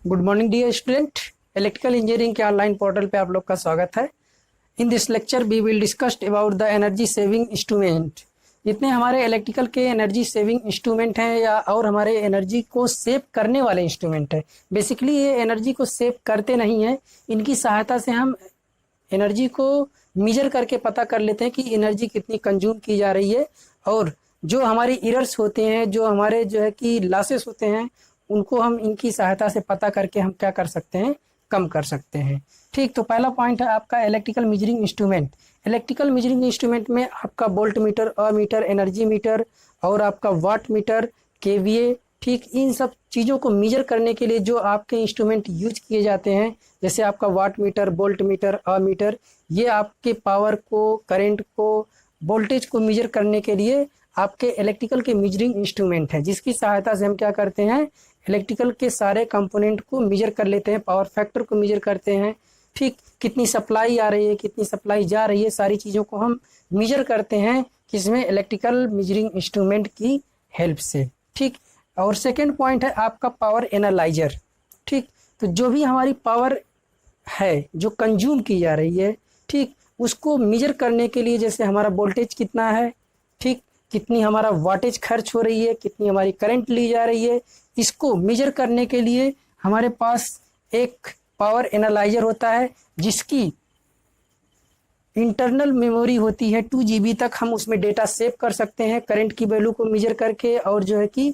Good morning dear student. Electrical engineering के online portal पे आप लोग का स्वागत है। In this lecture we will discuss about the energy saving instrument. जितने हमारे इलेक्ट्रिकल के एनर्जी सेविंग इंस्ट्रूमेंट हैं या और हमारे एनर्जी को सेव करने वाले इंस्ट्रूमेंट हैं, बेसिकली ये एनर्जी को सेव करते नहीं हैं। इनकी सहायता से हम एनर्जी को मेजर करके पता कर लेते हैं कि एनर्जी कितनी कंज्यूम की जा रही है, और जो हमारे एरर्स होते हैं, जो हमारे जो है कि लॉसेस होते हैं, उनको हम इनकी सहायता से पता करके हम क्या कर सकते हैं, कम कर सकते हैं। ठीक, तो पहला पॉइंट है आपका electrical measuring instrument. Electrical measuring instrument में आपका volt meter, ammeter, energy meter और आपका वाट मीटर, केवीए, ठीक, इन सब चीज़ों को मेजर करने के लिए जो आपके इंस्ट्रूमेंट यूज किए जाते हैं, जैसे आपका watt meter, volt meter, ammeter, ये आपके पावर को, करंट को, वोल्टेज को मेजर करने के लिए आपके इलेक्ट्रिकल के मेजरिंग इंस्ट्रूमेंट है, जिसकी सहायता से हम क्या करते हैं, इलेक्ट्रिकल के सारे कंपोनेंट को मेजर कर लेते हैं, पावर फैक्टर को मेजर करते हैं। ठीक, कितनी सप्लाई आ रही है, कितनी सप्लाई जा रही है, सारी चीज़ों को हम मेजर करते हैं किसमें, इलेक्ट्रिकल मेजरिंग इंस्ट्रूमेंट की हेल्प से। ठीक, और सेकेंड पॉइंट है आपका पावर एनालाइजर। ठीक, तो जो भी हमारी पावर है जो कंज्यूम की जा रही है, ठीक, उसको मेजर करने के लिए, जैसे हमारा वोल्टेज कितना है, ठीक, कितनी हमारा वाटेज खर्च हो रही है, कितनी हमारी करंट ली जा रही है, इसको मेजर करने के लिए हमारे पास एक पावर एनालाइजर होता है, जिसकी इंटरनल मेमोरी होती है 2 GB तक। हम उसमें डेटा सेव कर सकते हैं करंट की वैल्यू को मेजर करके, और जो है कि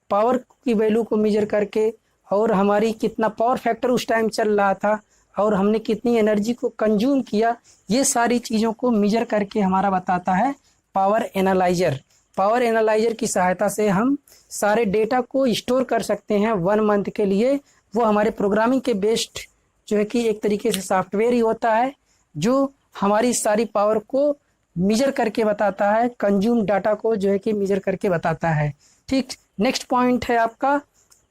पावर की वैल्यू को मेजर करके, और हमारी कितना पावर फैक्टर उस टाइम चल रहा था, और हमने कितनी एनर्जी को कंज्यूम किया, ये सारी चीज़ों को मेजर करके हमारा बताता है पावर एनालाइजर। पावर एनालाइजर की सहायता से हम सारे डेटा को स्टोर कर सकते हैं 1 मंथ के लिए। वो हमारे प्रोग्रामिंग के बेस्ड जो है कि एक तरीके से सॉफ्टवेयर ही होता है, जो हमारी सारी पावर को मेजर करके बताता है, कंज्यूम डाटा को जो है कि मेजर करके बताता है। ठीक, नेक्स्ट पॉइंट है आपका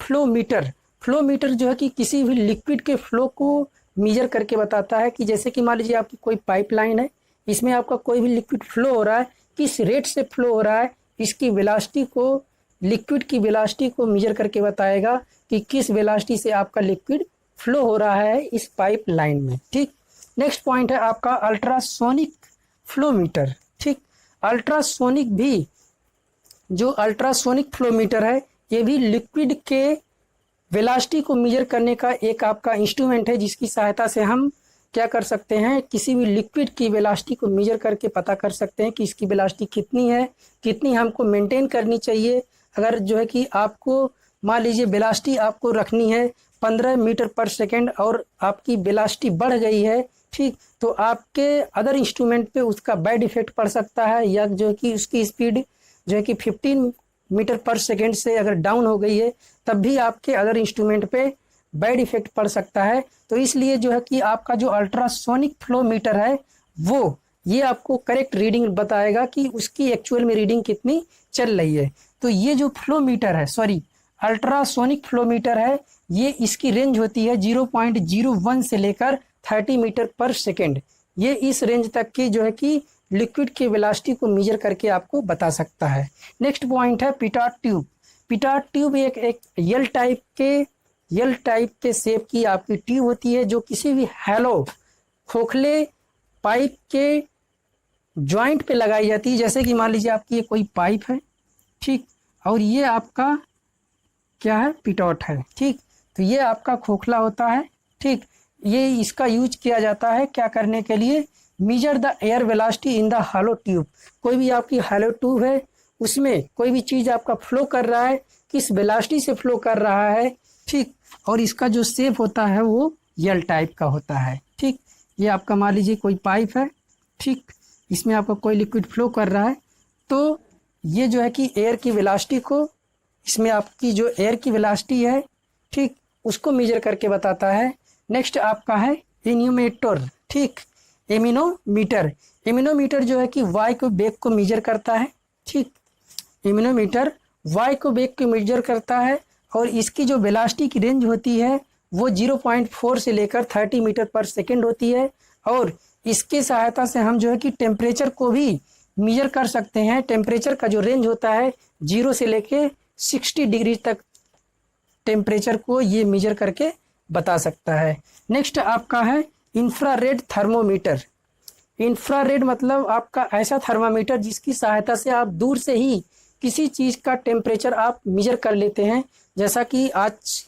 फ्लो मीटर। फ्लो मीटर जो है कि किसी भी लिक्विड के फ्लो को मेजर करके बताता है, कि जैसे कि मान लीजिए आपकी कोई पाइपलाइन है, इसमें आपका कोई भी लिक्विड फ्लो हो रहा है, किस रेट से फ्लो हो रहा है, इसकी वेलोसिटी को, लिक्विड की वेलोसिटी को मेजर करके बताएगा कि किस वेलोसिटी से आपका लिक्विड फ्लो हो रहा है इस पाइप लाइन में। ठीक, नेक्स्ट पॉइंट है आपका अल्ट्रासोनिक फ्लो मीटर। ठीक, अल्ट्रासोनिक भी, जो अल्ट्रासोनिक फ्लो मीटर है, ये भी लिक्विड के वेलोसिटी को मेजर करने का एक आपका इंस्ट्रूमेंट है, जिसकी सहायता से हम क्या कर सकते हैं, किसी भी लिक्विड की वेलोसिटी को मेजर करके पता कर सकते हैं कि इसकी वेलोसिटी कितनी है, कितनी हमको मेंटेन करनी चाहिए। अगर जो है कि आपको मान लीजिए वेलोसिटी आपको रखनी है 15 मीटर पर सेकेंड, और आपकी वेलोसिटी बढ़ गई है, ठीक, तो आपके अदर इंस्ट्रूमेंट पे उसका बैड इफेक्ट पड़ सकता है, या जो है कि उसकी स्पीड जो है कि 15 मीटर पर सेकेंड से अगर डाउन हो गई है, तब भी आपके अदर इंस्ट्रूमेंट पे बैड इफेक्ट पड़ सकता है। तो इसलिए जो है कि आपका जो अल्ट्रासोनिक फ्लो मीटर है, वो ये आपको करेक्ट रीडिंग बताएगा कि उसकी एक्चुअल में रीडिंग कितनी चल रही है। तो ये जो फ्लो मीटर है, सॉरी, अल्ट्रासोनिक फ्लो मीटर है, ये इसकी रेंज होती है 0.01 से लेकर 30 मीटर पर सेकेंड। ये इस रेंज तक की जो है कि लिक्विड की वेलोसिटी को मेजर करके आपको बता सकता है। नेक्स्ट पॉइंट है पिटॉट ट्यूब। पिटॉट ट्यूब एक यल टाइप के शेप की आपकी ट्यूब होती है, जो किसी भी हैलो खोखले पाइप के जॉइंट पे लगाई जाती है। जैसे कि मान लीजिए आपकी ये कोई पाइप है, ठीक, और ये आपका क्या है, पिटॉट है। ठीक, तो ये आपका खोखला होता है। ठीक, ये इसका यूज किया जाता है क्या करने के लिए, measure the air velocity in the hollow tube. कोई भी आपकी हॉलो ट्यूब है, उसमें कोई भी चीज़ आपका फ्लो कर रहा है, किस वेलोसिटी से फ्लो कर रहा है, ठीक, और इसका जो शेप होता है वो यल टाइप का होता है। ठीक, ये आपका मान लीजिए कोई पाइप है, ठीक, इसमें आपका कोई लिक्विड फ्लो कर रहा है, तो ये जो है कि एयर की वेलोसिटी को, इसमें आपकी जो एयर की वेलोसिटी है, ठीक, उसको मेजर करके बताता है। नेक्स्ट आपका है एन्यूमेटर। ठीक, एमिनोमीटर। एमिनोमीटर जो है कि वाई को वेग को मेजर करता है। ठीक, एमिनोमीटर वाई को वेग को मेजर करता है, और इसकी जो वेलोसिटी की रेंज होती है वो 0.4 से लेकर 30 मीटर पर सेकेंड होती है, और इसके सहायता से हम जो है कि टेम्परेचर को भी मेजर कर सकते हैं। टेम्परेचर का जो रेंज होता है 0 से लेके 60 डिग्री तक टेम्परेचर को ये मेजर करके बता सकता है। नेक्स्ट आपका है इंफ्रारेड थर्मोमीटर। इंफ्रारेड मतलब आपका ऐसा थर्मामीटर जिसकी सहायता से आप दूर से ही किसी चीज़ का टेम्परेचर आप मेजर कर लेते हैं। जैसा कि आज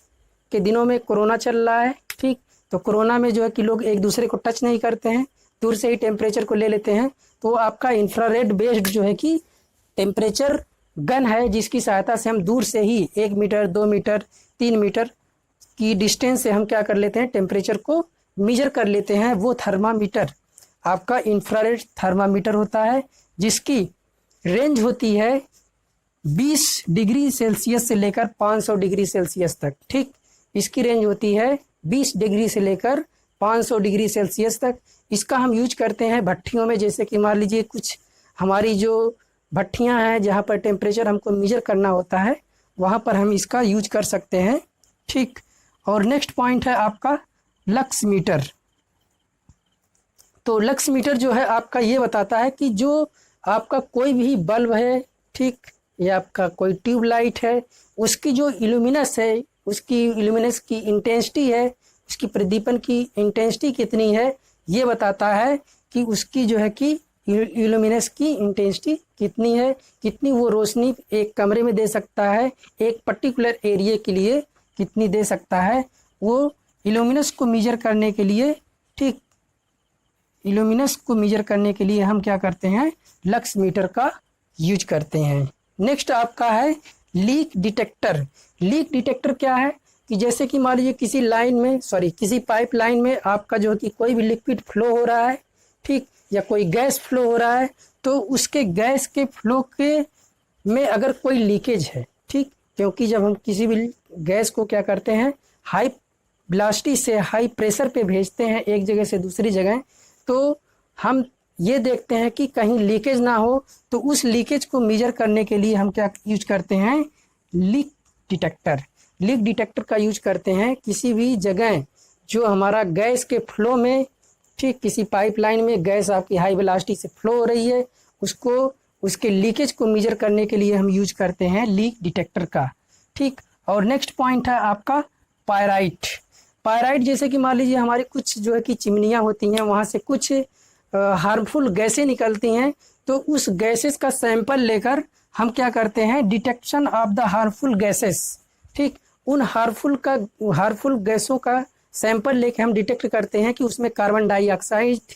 के दिनों में कोरोना चल रहा है, ठीक, तो कोरोना में जो है कि लोग एक दूसरे को टच नहीं करते हैं, दूर से ही टेम्परेचर को ले लेते हैं। तो आपका इंफ्रारेड बेस्ड जो है कि टेम्परेचर गन है जिसकी सहायता से हम दूर से ही 1 मीटर 2 मीटर 3 मीटर की डिस्टेंस से हम क्या कर लेते हैं, टेम्परेचर को मेजर कर लेते हैं। वो थर्मामीटर आपका इंफ्रारेड थर्मामीटर होता है जिसकी रेंज होती है 20 डिग्री सेल्सियस से लेकर 500 डिग्री सेल्सियस तक, ठीक। इसकी रेंज होती है 20 डिग्री से लेकर 500 डिग्री सेल्सियस तक। इसका हम यूज करते हैं भट्टियों में, जैसे कि मान लीजिए कुछ हमारी जो भट्टियां हैं जहाँ पर टेम्परेचर हमको मेजर करना होता है वहाँ पर हम इसका यूज कर सकते हैं, ठीक। और नेक्स्ट पॉइंट है आपका लक्स मीटर। तो लक्स मीटर जो है आपका ये बताता है कि जो आपका कोई भी बल्ब है, ठीक, या आपका कोई ट्यूबलाइट है, उसकी जो इल्यूमिनस है, उसकी इल्यूमिनस की इंटेंसिटी है, उसकी प्रदीपन की इंटेंसिटी कितनी है, ये बताता है कि उसकी जो है कि इल्यूमिनस की इंटेंसिटी कितनी है, कितनी वो रोशनी एक कमरे में दे सकता है, एक पर्टिकुलर एरिया के लिए कितनी दे सकता है। वो इल्यूमिनस को मेजर करने के लिए, ठीक, इल्यूमिनस को मेजर करने के लिए हम क्या करते हैं, लक्स मीटर का यूज करते हैं। नेक्स्ट आपका है लीक डिटेक्टर। लीक डिटेक्टर क्या है कि जैसे कि मान लीजिए किसी लाइन में, किसी पाइप लाइन में आपका जो है कि कोई भी लिक्विड फ्लो हो रहा है, ठीक, या कोई गैस फ्लो हो रहा है, तो उसके गैस के फ्लो के में अगर कोई लीकेज है, ठीक, क्योंकि जब हम किसी भी गैस को क्या करते हैं, हाई वेलोसिटी से हाई प्रेशर पे भेजते हैं एक जगह से दूसरी जगह, तो हम ये देखते हैं कि कहीं लीकेज ना हो। तो उस लीकेज को मेजर करने के लिए हम क्या यूज करते हैं, लीक डिटेक्टर। लीक डिटेक्टर का यूज करते हैं किसी भी जगह जो हमारा गैस के फ्लो में, ठीक, किसी पाइपलाइन में गैस आपकी हाई वेलोसिटी से फ्लो हो रही है, उसको उसके लीकेज को मेजर करने के लिए हम यूज करते हैं लीक डिटेक्टर का, ठीक। और नेक्स्ट पॉइंट है आपका पायराइट। पायराइट जैसे कि मान लीजिए हमारी कुछ जो है कि चिमनियाँ होती हैं, वहाँ से कुछ हार्मफुल गैसें निकलती हैं, तो उस गैसेस का सैंपल लेकर हम क्या करते हैं, detection of the harmful gases, ठीक। उन हार्मफुल गैसों का सैंपल लेके हम डिटेक्ट करते हैं कि उसमें कार्बन डाइऑक्साइड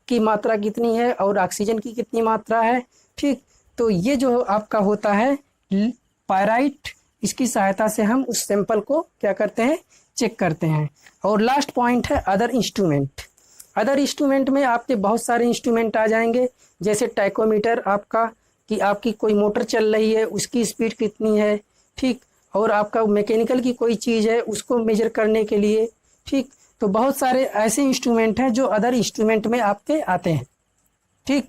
की मात्रा कितनी है और ऑक्सीजन की कितनी मात्रा है, ठीक। तो ये जो आपका होता है पायराइट, इसकी सहायता से हम उस सैंपल को क्या करते हैं, चेक करते हैं। और लास्ट पॉइंट है अदर इंस्ट्रूमेंट। अदर इंस्ट्रूमेंट में आपके बहुत सारे इंस्ट्रूमेंट आ जाएंगे, जैसे टाइकोमीटर आपका, कि आपकी कोई मोटर चल रही है उसकी स्पीड कितनी है, ठीक, और आपका मैकेनिकल की कोई चीज़ है उसको मेजर करने के लिए, ठीक। तो बहुत सारे ऐसे इंस्ट्रूमेंट हैं जो अदर इंस्ट्रूमेंट में आपके आते हैं, ठीक।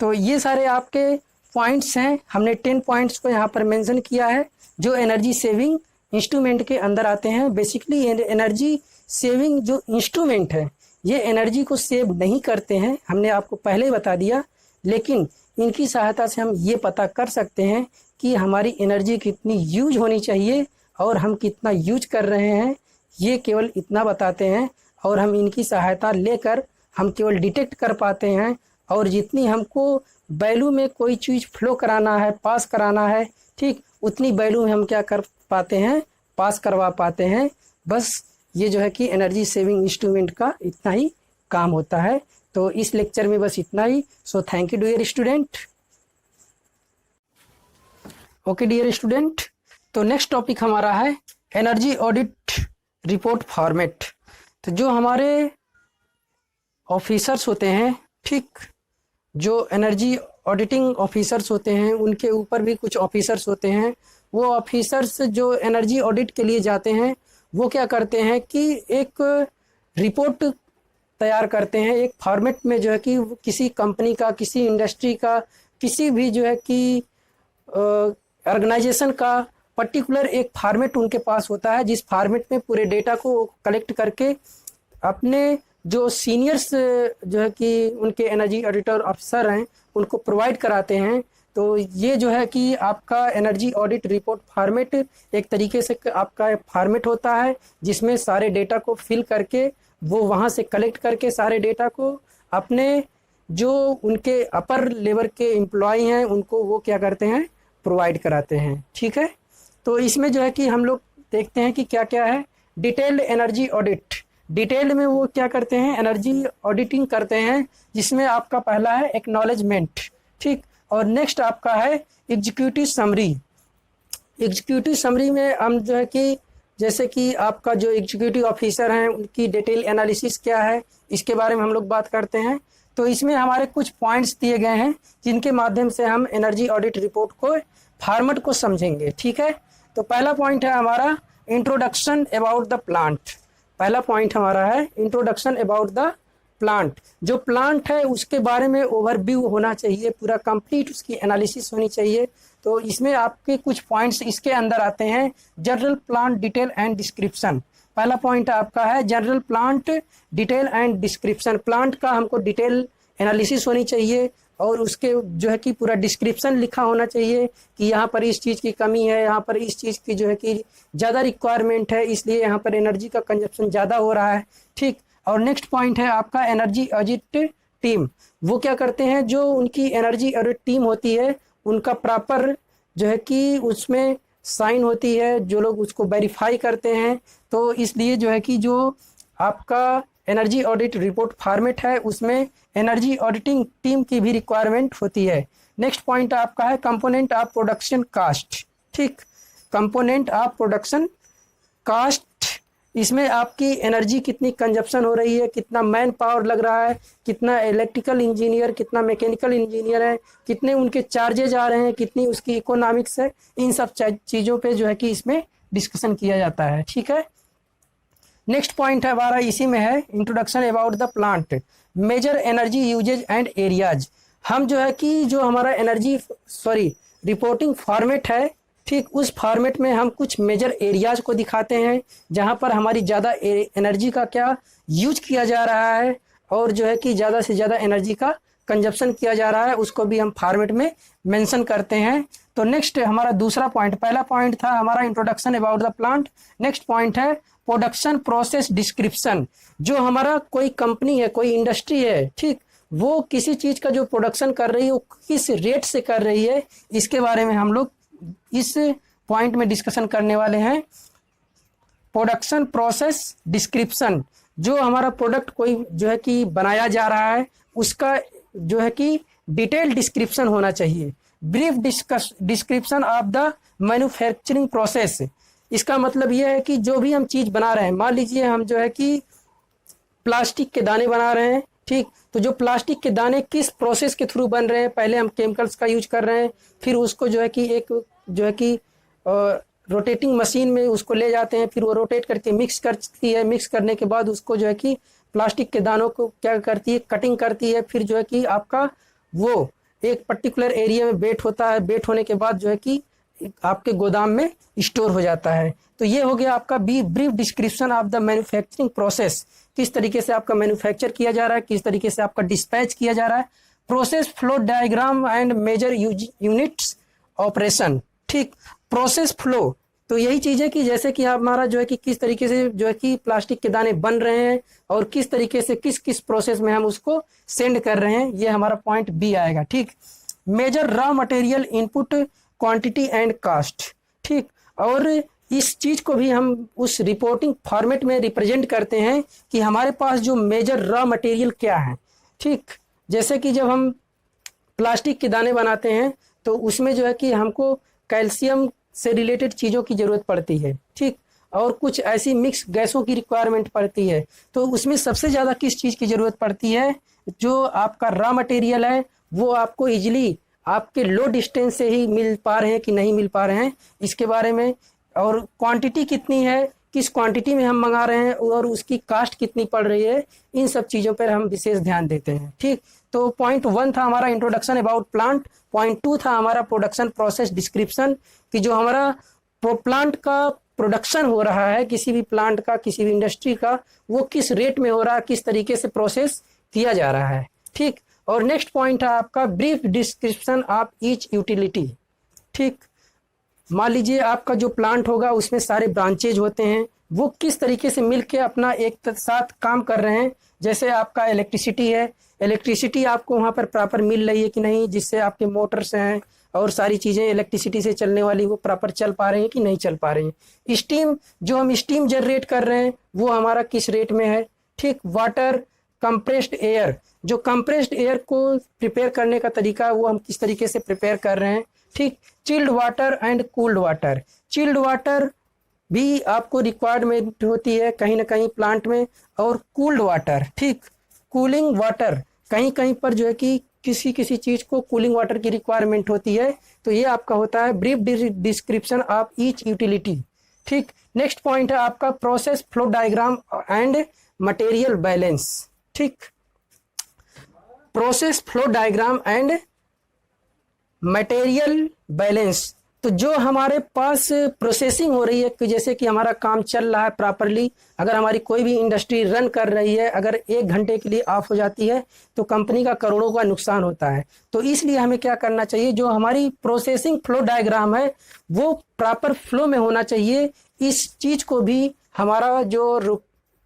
तो ये सारे आपके पॉइंट्स हैं, हमने 10 पॉइंट्स को यहाँ पर मेंशन किया है जो एनर्जी सेविंग इंस्ट्रूमेंट के अंदर आते हैं। बेसिकली एनर्जी सेविंग जो इंस्ट्रूमेंट है ये एनर्जी को सेव नहीं करते हैं, हमने आपको पहले ही बता दिया, लेकिन इनकी सहायता से हम ये पता कर सकते हैं कि हमारी एनर्जी कितनी यूज होनी चाहिए और हम कितना यूज कर रहे हैं, ये केवल इतना बताते हैं। और हम इनकी सहायता लेकर हम केवल डिटेक्ट कर पाते हैं, और जितनी हमको वैल्यू में कोई चीज़ फ्लो कराना है, पास कराना है, ठीक, उतनी वैल्यू में हम क्या कर पाते हैं, पास करवा पाते हैं। बस ये जो है कि एनर्जी सेविंग इंस्ट्रूमेंट का इतना ही काम होता है। तो इस लेक्चर में बस इतना ही। So thank you dear student. Okay dear student, तो नेक्स्ट टॉपिक हमारा है एनर्जी ऑडिट रिपोर्ट फॉर्मेट। तो जो हमारे ऑफिसर्स होते हैं, ठीक, जो एनर्जी ऑडिटिंग ऑफिसर्स होते हैं, उनके ऊपर भी कुछ ऑफिसर्स होते हैं। वो ऑफिसर्स जो एनर्जी ऑडिट के लिए जाते हैं वो क्या करते हैं कि एक रिपोर्ट तैयार करते हैं एक फॉर्मेट में, जो है कि किसी कंपनी का, किसी इंडस्ट्री का, किसी भी जो है कि ऑर्गेनाइजेशन का पर्टिकुलर एक फॉर्मेट उनके पास होता है, जिस फॉर्मेट में पूरे डेटा को कलेक्ट करके अपने जो सीनियर्स जो है कि उनके एनर्जी ऑडिटर अफसर हैं उनको प्रोवाइड कराते हैं, तो ये जो है कि आपका एनर्जी ऑडिट रिपोर्ट फॉर्मेट एक तरीके से आपका फॉर्मेट होता है जिसमें सारे डेटा को फिल करके वो वहाँ से कलेक्ट करके सारे डेटा को अपने जो उनके अपर लेवल के एम्प्लॉय हैं उनको वो क्या करते हैं, प्रोवाइड कराते हैं। ठीक है, तो इसमें जो है कि हम लोग देखते हैं कि क्या क्या है। डिटेल्ड एनर्जी ऑडिट, डिटेल्ड में वो क्या करते हैं, एनर्जी ऑडिटिंग करते हैं, जिसमें आपका पहला है एक्नॉलेजमेंट, ठीक, और नेक्स्ट आपका है एग्जीक्यूटिव समरी। एग्जीक्यूटिव समरी में हम जो है कि जैसे कि आपका जो एग्जीक्यूटिव ऑफिसर हैं उनकी डिटेल एनालिसिस क्या है, इसके बारे में हम लोग बात करते हैं। तो इसमें हमारे कुछ पॉइंट्स दिए गए हैं जिनके माध्यम से हम एनर्जी ऑडिट रिपोर्ट को फॉर्मेट को समझेंगे। ठीक है, तो पहला पॉइंट है हमारा इंट्रोडक्शन अबाउट द प्लांट। पहला पॉइंट हमारा है इंट्रोडक्शन अबाउट द प्लांट। जो प्लांट है उसके बारे में ओवरव्यू होना चाहिए, पूरा कंप्लीट उसकी एनालिसिस होनी चाहिए। तो इसमें आपके कुछ पॉइंट्स इसके अंदर आते हैं। General plant detail and description, पहला पॉइंट आपका है general plant detail and description. Plant का हमको डिटेल एनालिसिस होनी चाहिए और उसके जो है कि पूरा डिस्क्रिप्शन लिखा होना चाहिए कि यहाँ पर इस चीज़ की कमी है, यहाँ पर इस चीज़ की जो है कि ज़्यादा रिक्वायरमेंट है, इसलिए यहाँ पर एनर्जी का कंजप्शन ज़्यादा हो रहा है। ठीक, और नेक्स्ट पॉइंट है आपका एनर्जी ऑडिट टीम। वो क्या करते हैं, जो उनकी एनर्जी ऑडिट टीम होती है उनका प्रॉपर जो है कि उसमें साइन होती है, जो लोग उसको वेरीफाई करते हैं। तो इसलिए जो है कि जो आपका एनर्जी ऑडिट रिपोर्ट फॉर्मेट है उसमें एनर्जी ऑडिटिंग टीम की भी रिक्वायरमेंट होती है। नेक्स्ट पॉइंट आपका है कंपोनेंट ऑफ प्रोडक्शन कास्ट। ठीक, कंपोनेंट ऑफ प्रोडक्शन कास्ट, इसमें आपकी एनर्जी कितनी कंजप्शन हो रही है, कितना मैन पावर लग रहा है, कितना इलेक्ट्रिकल इंजीनियर, कितना मैकेनिकल इंजीनियर है, कितने उनके चार्जेज आ रहे हैं, कितनी उसकी इकोनॉमिक्स है, इन सब चीज़ों पे जो है कि इसमें डिस्कशन किया जाता है। ठीक है, नेक्स्ट पॉइंट है हमारा इसी में है introduction about the plant, major energy uses and areas. हम जो है कि जो हमारा एनर्जी रिपोर्टिंग फॉर्मेट है, ठीक, उस फॉर्मेट में हम कुछ मेजर एरियाज को दिखाते हैं जहां पर हमारी ज़्यादा एनर्जी का क्या यूज किया जा रहा है और जो है कि ज़्यादा से ज़्यादा एनर्जी का कंजप्शन किया जा रहा है, उसको भी हम फॉर्मेट में मेंशन करते हैं। तो नेक्स्ट हमारा दूसरा पॉइंट, पहला पॉइंट था हमारा introduction about the plant, next point है प्रोडक्शन प्रोसेस डिस्क्रिप्शन। जो हमारा कोई कंपनी है, कोई इंडस्ट्री है, ठीक, वो किसी चीज़ का जो प्रोडक्शन कर रही है वो किस रेट से कर रही है, इसके बारे में हम लोग इस पॉइंट में डिस्कशन करने वाले हैं। प्रोडक्शन प्रोसेस डिस्क्रिप्शन, जो हमारा प्रोडक्ट कोई जो है कि बनाया जा रहा है उसका जो है कि डिटेल डिस्क्रिप्शन होना चाहिए। Brief description of the manufacturing process, इसका मतलब यह है कि जो भी हम चीज़ बना रहे हैं, मान लीजिए हम जो है कि प्लास्टिक के दाने बना रहे हैं, ठीक, तो जो प्लास्टिक के दाने किस प्रोसेस के थ्रू बन रहे हैं, पहले हम केमिकल्स का यूज कर रहे हैं, फिर उसको जो है कि एक जो है कि रोटेटिंग मशीन में उसको ले जाते हैं, फिर वो रोटेट करके मिक्स करती है, मिक्स करने के बाद उसको जो है कि प्लास्टिक के दानों को क्या करती है, कटिंग करती है, फिर जो है कि आपका वो एक पर्टिकुलर एरिया में बेट होता है, बेट होने के बाद जो है कि आपके गोदाम में स्टोर हो जाता है। तो ये हो गया आपका brief description of the manufacturing process, किस तरीके से आपका मैन्युफैक्चर किया जा रहा है, किस तरीके से आपका डिस्पैच किया जा रहा है। Process flow diagram and major units operation, ठीक, प्रोसेस फ्लो, तो यही चीज़ है कि जैसे कि हमारा जो है कि किस तरीके से जो है कि प्लास्टिक के दाने बन रहे हैं और किस तरीके से किस किस प्रोसेस में हम उसको सेंड कर रहे हैं, ये हमारा पॉइंट बी आएगा। ठीक, major raw material input quantity and cost, ठीक, और इस चीज़ को भी हम उस रिपोर्टिंग फॉर्मेट में रिप्रेजेंट करते हैं कि हमारे पास जो मेजर रॉ मटेरियल क्या है। ठीक, जैसे कि जब हम प्लास्टिक के दाने बनाते हैं तो उसमें जो है कि हमको कैल्शियम से रिलेटेड चीज़ों की ज़रूरत पड़ती है, ठीक, और कुछ ऐसी मिक्स गैसों की रिक्वायरमेंट पड़ती है। तो उसमें सबसे ज़्यादा किस चीज़ की ज़रूरत पड़ती है, जो आपका रॉ मटेरियल है वो आपको इजीली आपके लो डिस्टेंस से ही मिल पा रहे हैं कि नहीं मिल पा रहे हैं, इसके बारे में, और क्वांटिटी कितनी है, किस क्वांटिटी में हम मंगा रहे हैं और उसकी कास्ट कितनी पड़ रही है, इन सब चीज़ों पर हम विशेष ध्यान देते हैं। ठीक, तो पॉइंट 1 था हमारा इंट्रोडक्शन अबाउट प्लांट, पॉइंट 2 था हमारा प्रोडक्शन प्रोसेस डिस्क्रिप्शन, कि जो हमारा प्लांट का प्रोडक्शन हो रहा है, किसी भी प्लांट का, किसी भी इंडस्ट्री का, वो किस रेट में हो रहा है, किस तरीके से प्रोसेस किया जा रहा है। ठीक, और नेक्स्ट पॉइंट है आपका brief description of each utility. ठीक, मान लीजिए आपका जो प्लांट होगा उसमें सारे ब्रांचेज होते हैं, वो किस तरीके से मिलके अपना एक साथ काम कर रहे हैं। जैसे आपका इलेक्ट्रिसिटी है, इलेक्ट्रिसिटी आपको वहाँ पर प्रॉपर मिल रही है कि नहीं, जिससे आपके मोटर्स हैं और सारी चीज़ें इलेक्ट्रिसिटी से चलने वाली वो प्रॉपर चल पा रहे हैं कि नहीं चल पा रहे हैं। स्टीम, जो हम स्टीम जनरेट कर रहे हैं वो हमारा किस रेट में है। ठीक, वाटर, कंप्रेस्ड एयर, जो कंप्रेस्ड एयर को प्रिपेयर करने का तरीका वो हम किस तरीके से प्रिपेयर कर रहे हैं। ठीक, chilled water and cooled water, chilled water भी आपको रिक्वायरमेंट होती है कहीं ना कहीं प्लांट में, और कूल्ड वाटर, ठीक, कूलिंग वाटर, कहीं कहीं पर जो है कि किसी किसी चीज़ को कूलिंग वाटर की रिक्वायरमेंट होती है। तो ये आपका होता है brief description of each utility. ठीक, नेक्स्ट पॉइंट है आपका process flow diagram and material balance. ठीक, process flow diagram and material balance, तो जो हमारे पास प्रोसेसिंग हो रही है कि जैसे कि हमारा काम चल रहा है प्रॉपरली, अगर हमारी कोई भी इंडस्ट्री रन कर रही है, अगर 1 घंटे के लिए ऑफ हो जाती है तो कंपनी का करोड़ों का नुकसान होता है। तो इसलिए हमें क्या करना चाहिए, जो हमारी प्रोसेसिंग फ्लो डायग्राम है वो प्रॉपर फ्लो में होना चाहिए। इस चीज़ को भी हमारा जो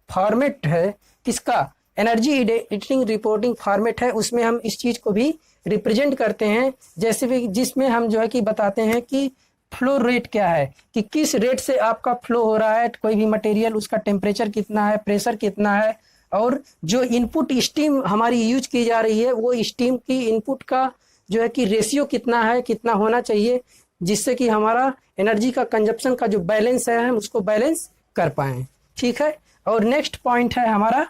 फॉर्मेट है किसका, एनर्जी एडिटिंग रिपोर्टिंग फॉर्मेट है, उसमें हम इस चीज़ को भी रिप्रेजेंट करते हैं। जैसे भी जिसमें हम जो है कि बताते हैं कि फ्लो रेट क्या है, कि किस रेट से आपका फ्लो हो रहा है कोई भी मटेरियल, उसका टेम्परेचर कितना है, प्रेशर कितना है, और जो इनपुट स्टीम हमारी यूज की जा रही है वो स्टीम की इनपुट का जो है कि रेशियो कितना है, कितना होना चाहिए, जिससे कि हमारा एनर्जी का कंजप्शन का जो बैलेंस है हम उसको बैलेंस कर पाएँ। ठीक है, और नेक्स्ट पॉइंट है हमारा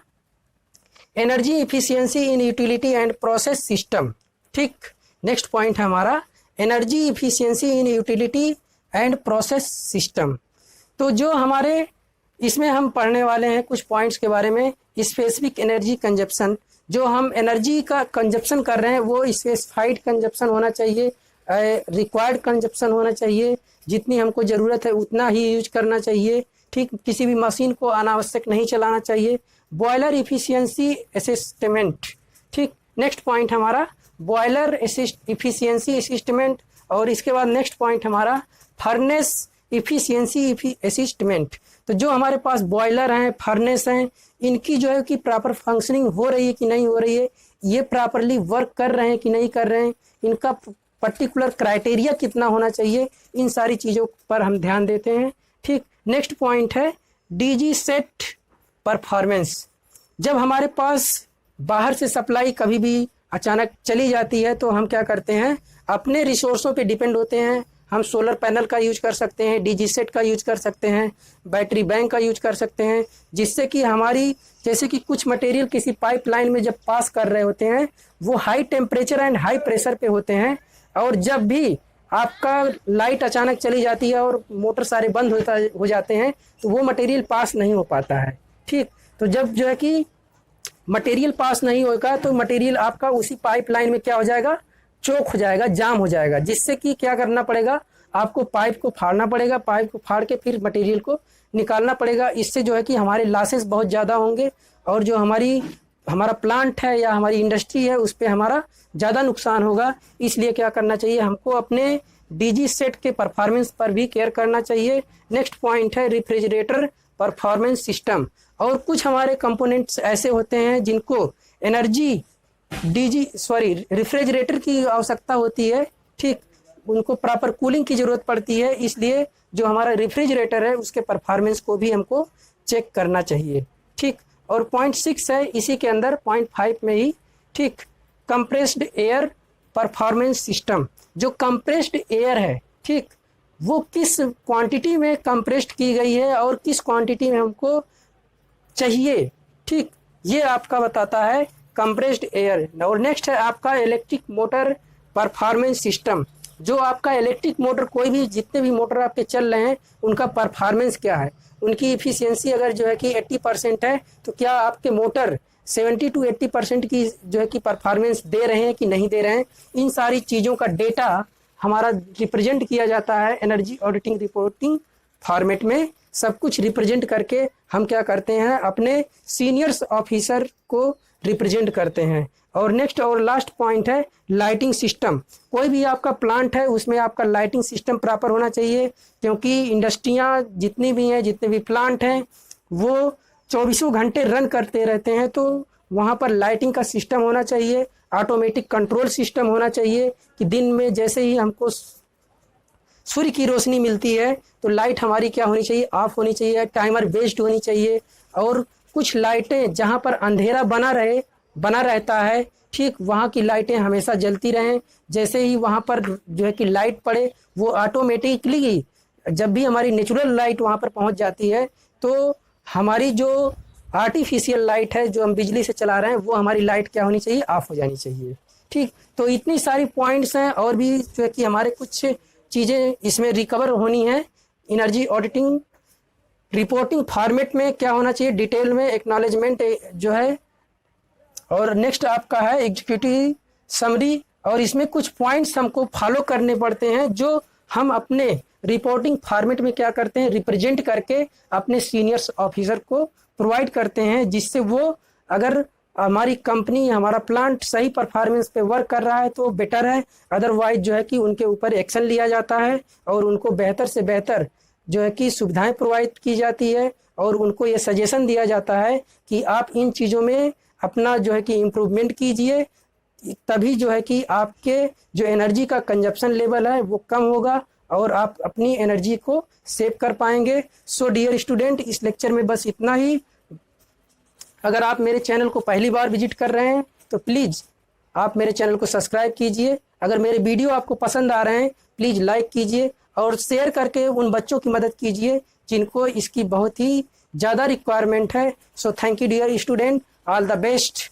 energy efficiency in utility and process system. ठीक, नेक्स्ट पॉइंट है हमारा energy efficiency in utility and process system. तो जो हमारे इसमें हम पढ़ने वाले हैं कुछ पॉइंट्स के बारे में, स्पेसिफिक एनर्जी कंजप्शन, जो हम एनर्जी का कंजप्शन कर रहे हैं वो स्पेसिफाइड कंजप्शन होना चाहिए, रिक्वायर्ड कंजप्शन होना चाहिए, जितनी हमको ज़रूरत है उतना ही यूज करना चाहिए। ठीक, किसी भी मशीन को अनावश्यक नहीं चलाना चाहिए। Boiler efficiency assessment. ठीक, नेक्स्ट पॉइंट हमारा बॉयलर इफिशियंसी असिस्टमेंट, और इसके बाद नेक्स्ट पॉइंट हमारा फर्नेस इफिशियंसी असिस्टमेंट। तो जो हमारे पास बॉयलर हैं, फर्नेस हैं, इनकी जो है कि प्रॉपर फंक्शनिंग हो रही है कि नहीं हो रही है, ये प्रॉपरली वर्क कर रहे हैं कि नहीं कर रहे हैं, इनका पर्टिकुलर क्राइटेरिया कितना होना चाहिए, इन सारी चीज़ों पर हम ध्यान देते हैं। ठीक, नेक्स्ट पॉइंट है डीजी सेट परफॉर्मेंस। जब हमारे पास बाहर से सप्लाई कभी भी अचानक चली जाती है तो हम क्या करते हैं, अपने रिसोर्सों पे डिपेंड होते हैं। हम सोलर पैनल का यूज कर सकते हैं, डीजी सेट का यूज कर सकते हैं, बैटरी बैंक का यूज कर सकते हैं, जिससे कि हमारी जैसे कि कुछ मटेरियल किसी पाइपलाइन में जब पास कर रहे होते हैं वो high temperature and high pressure पे होते हैं, और जब भी आपका लाइट अचानक चली जाती है और मोटर सारे बंद हो जाते हैं तो वो मटेरियल पास नहीं हो पाता है। ठीक, तो जब जो है कि मटेरियल पास नहीं होगा तो मटेरियल आपका उसी पाइपलाइन में क्या हो जाएगा, चोक हो जाएगा, जाम हो जाएगा, जिससे कि क्या करना पड़ेगा, आपको पाइप को फाड़ना पड़ेगा, पाइप को फाड़ के फिर मटेरियल को निकालना पड़ेगा। इससे जो है कि हमारे लॉसेस बहुत ज़्यादा होंगे और जो हमारा प्लांट है या हमारी इंडस्ट्री है उस पर हमारा ज़्यादा नुकसान होगा। इसलिए क्या करना चाहिए, हमको अपने डीजी सेट के परफॉर्मेंस पर भी केयर करना चाहिए। नेक्स्ट पॉइंट है रेफ्रिजरेटर परफॉर्मेंस सिस्टम। और कुछ हमारे कंपोनेंट्स ऐसे होते हैं जिनको रेफ्रिजरेटर की आवश्यकता होती है। ठीक, उनको प्रॉपर कूलिंग की ज़रूरत पड़ती है, इसलिए जो हमारा रेफ्रिजरेटर है उसके परफॉर्मेंस को भी हमको चेक करना चाहिए। ठीक, और पॉइंट 6 है इसी के अंदर, पॉइंट 5 में ही। ठीक, कंप्रेस्ड एयर परफॉर्मेंस सिस्टम। जो कंप्रेस्ड एयर है, ठीक, वो किस क्वांटिटी में कंप्रेस्ड की गई है और किस क्वांटिटी में हमको चाहिए। ठीक, ये आपका बताता है कंप्रेस्ड एयर। और नेक्स्ट है आपका इलेक्ट्रिक मोटर परफॉर्मेंस सिस्टम। जो आपका इलेक्ट्रिक मोटर, कोई भी जितने भी मोटर आपके चल रहे हैं उनका परफॉर्मेंस क्या है, उनकी इफिशियंसी अगर जो है कि 80% है तो क्या आपके मोटर 70 to 80% की जो है कि परफॉर्मेंस दे रहे हैं कि नहीं दे रहे हैं। इन सारी चीज़ों का डेटा हमारा रिप्रेजेंट किया जाता है एनर्जी ऑडिटिंग रिपोर्टिंग फॉर्मेट में। सब कुछ रिप्रेजेंट करके हम क्या करते हैं, अपने सीनियर्स ऑफिसर को रिप्रेजेंट करते हैं। और नेक्स्ट और लास्ट पॉइंट है लाइटिंग सिस्टम। कोई भी आपका प्लांट है उसमें आपका लाइटिंग सिस्टम प्रॉपर होना चाहिए, क्योंकि इंडस्ट्रियाँ जितनी भी हैं, जितने भी प्लांट हैं, वो 24 घंटे रन करते रहते हैं, तो वहाँ पर लाइटिंग का सिस्टम होना चाहिए, ऑटोमेटिक कंट्रोल सिस्टम होना चाहिए कि दिन में जैसे ही हमको सूर्य की रोशनी मिलती है तो लाइट हमारी क्या होनी चाहिए, ऑफ होनी चाहिए, टाइमर बेस्ड होनी चाहिए। और कुछ लाइटें जहाँ पर अंधेरा बना रहता है, ठीक वहाँ की लाइटें हमेशा जलती रहें। जैसे ही वहाँ पर जो है कि लाइट पड़े, वो ऑटोमेटिकली जब भी हमारी नेचुरल लाइट वहाँ पर पहुँच जाती है, तो हमारी जो आर्टिफिशियल लाइट है जो हम बिजली से चला रहे हैं, वो हमारी लाइट क्या होनी चाहिए, ऑफ हो जानी चाहिए। ठीक, तो इतनी सारी पॉइंट्स हैं, और भी जो है कि हमारे कुछ चीज़ें इसमें रिकवर होनी है। एनर्जी ऑडिटिंग रिपोर्टिंग फॉर्मेट में क्या होना चाहिए, डिटेल में एक्नॉलेजमेंट जो है, और नेक्स्ट आपका है एग्जीक्यूटिव समरी। और इसमें कुछ पॉइंट्स हमको फॉलो करने पड़ते हैं जो हम अपने रिपोर्टिंग फॉर्मेट में क्या करते हैं, रिप्रेजेंट करके अपने सीनियर्स ऑफिसर को प्रोवाइड करते हैं, जिससे वो अगर हमारी कंपनी हमारा प्लांट सही परफॉर्मेंस पे वर्क कर रहा है तो बेटर है, अदरवाइज जो है कि उनके ऊपर एक्शन लिया जाता है और उनको बेहतर से बेहतर जो है कि सुविधाएं प्रोवाइड की जाती है, और उनको ये सजेशन दिया जाता है कि आप इन चीज़ों में अपना जो है कि इम्प्रूवमेंट कीजिए, तभी जो है कि आपके जो एनर्जी का कंजप्शन लेवल है वो कम होगा और आप अपनी एनर्जी को सेव कर पाएंगे। सो डियर स्टूडेंट, इस लेक्चर में बस इतना ही। अगर आप मेरे चैनल को पहली बार विजिट कर रहे हैं तो प्लीज़ आप मेरे चैनल को सब्सक्राइब कीजिए। अगर मेरे वीडियो आपको पसंद आ रहे हैं प्लीज़ लाइक कीजिए और शेयर करके उन बच्चों की मदद कीजिए जिनको इसकी बहुत ही ज़्यादा रिक्वायरमेंट है। So thank you dear student, all the best.